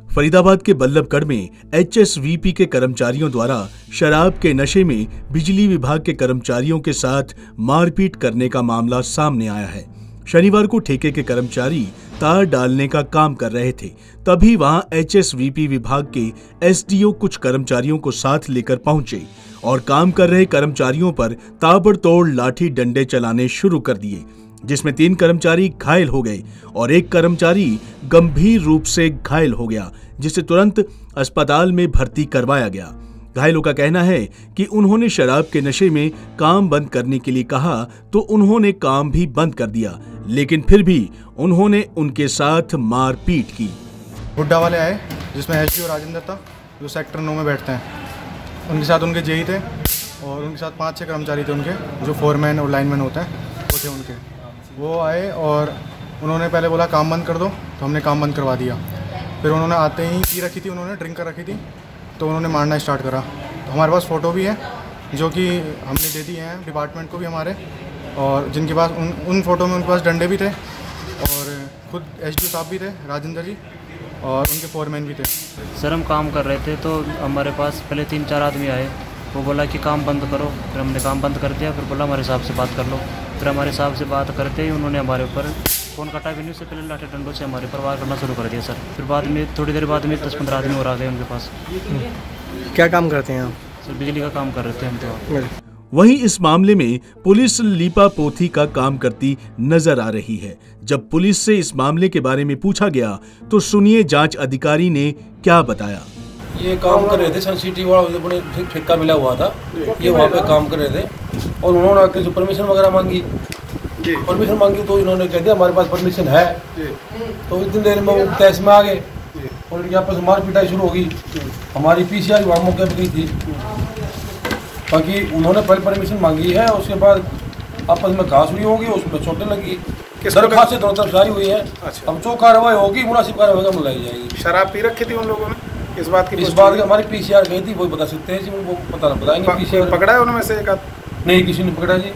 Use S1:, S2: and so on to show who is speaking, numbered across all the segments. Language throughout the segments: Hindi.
S1: फरीदाबाद के बल्लभगढ़ में HSVP के कर्मचारियों द्वारा शराब के नशे में बिजली विभाग के कर्मचारियों के साथ मारपीट करने का मामला सामने आया है। शनिवार को ठेके के कर्मचारी तार डालने का काम कर रहे थे, तभी वहां HSVP विभाग के SDO कुछ कर्मचारियों को साथ लेकर पहुंचे और काम कर रहे कर्मचारियों पर ताबड़तोड़ लाठी डंडे चलाने शुरू कर दिए, जिसमें 3 कर्मचारी घायल हो गए और एक कर्मचारी गंभीर रूप से घायल हो गया, जिसे तुरंत अस्पताल में भर्ती करवाया गया। घायलों का कहना है कि उन्होंने शराब के नशे में काम बंद करने के लिए कहा तो उन्होंने काम भी बंद कर दिया, लेकिन फिर भी उन्होंने उनके साथ मारपीट की।
S2: हुड्डा वाले आए जिसमें SDO राजेंद्र था, जो सेक्टर 9 में बैठते हैं। उनके साथ उनके जेई थे और उनके साथ 5-6 कर्मचारी थे उनके, जो फोरमैन और लाइनमैन होते हैं, वो थे उनके। वो आए और उन्होंने पहले बोला काम बंद कर दो, तो हमने काम बंद करवा दिया। फिर उन्होंने आते ही पी रखी थी, उन्होंने ड्रिंक कर रखी थी, तो उन्होंने मारना स्टार्ट करा। तो हमारे पास फ़ोटो भी है जो कि हमने दे दिए हैं डिपार्टमेंट को भी हमारे, और जिनके पास उन फ़ोटो में उनके पास डंडे भी थे और खुद SDO साहब भी थे, राजेंद्र जी, और उनके फोरमैन भी थे।
S3: सर हम काम कर रहे थे तो हमारे पास पहले 3-4 आदमी आए, वो बोला कि काम बंद करो। फिर हमने काम बंद कर दिया। फिर बोला हमारे साहब से बात कर लो। फिर हमारे साहब से बात करते ही उन्होंने हमारे ऊपर फ़ोन कटा भी नहीं, उससे पहले लाठी डंडों से हमारे पर वार करना शुरू कर दिया सर। फिर बाद में थोड़ी देर बाद में 10-15 आदमी और आ गए उनके पास।
S4: क्या काम करते हैं आप?
S3: सर बिजली का काम कर रहे थे हम तो।
S1: वहीं इस मामले में पुलिस लीपापोती का काम करती नजर आ रही है। जब पुलिस से इस मामले के बारे में पूछा गया तो सुनिए जांच अधिकारी ने क्या बताया।
S5: ये काम कर रहे थे, सन सिटी वाला अपने ठेका मिला हुआ था, ये वहाँ पे काम कर रहे थे और उन्होंने आके जो परमिशन वगैरह मांगी, परमिशन मांगी तो इन्होंने कह दिया हमारे पास परमिशन है। तो इतनी देर में वो तहस में आ गए और इनकी आपस में मार पिटाई शुरू हो गई। हमारी PCR वहाँ मौके पर गई थी, बाकी उन्होंने पहले परमिशन मांगी है, उसके बाद आपस में घास हुई होगी, उसमें चोटें लगी। दरख्वास्त से दोनों तरफ जारी हुई है।
S4: अच्छा।
S5: अब जो कार्रवाई होगी मुनासिब कार्रवाई मंगाई जाएगी।
S4: शराब पी रखी थी उन लोगों ने? इस बात की
S5: हमारी PCR गई थी, वही बता सकते हैं जी, वो पता नहीं बताएंगे। PCR
S4: पकड़ा है उनमें से एक?
S5: नहीं, किसी ने पकड़ा जी।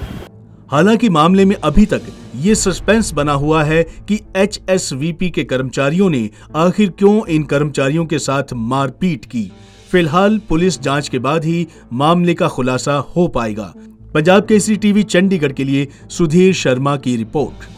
S1: हालांकि मामले में अभी तक ये सस्पेंस बना हुआ है कि HSVP के कर्मचारियों ने आखिर क्यों इन कर्मचारियों के साथ मारपीट की। फिलहाल पुलिस जांच के बाद ही मामले का खुलासा हो पाएगा। पंजाब केसरी TV चंडीगढ़ के लिए सुधीर शर्मा की रिपोर्ट।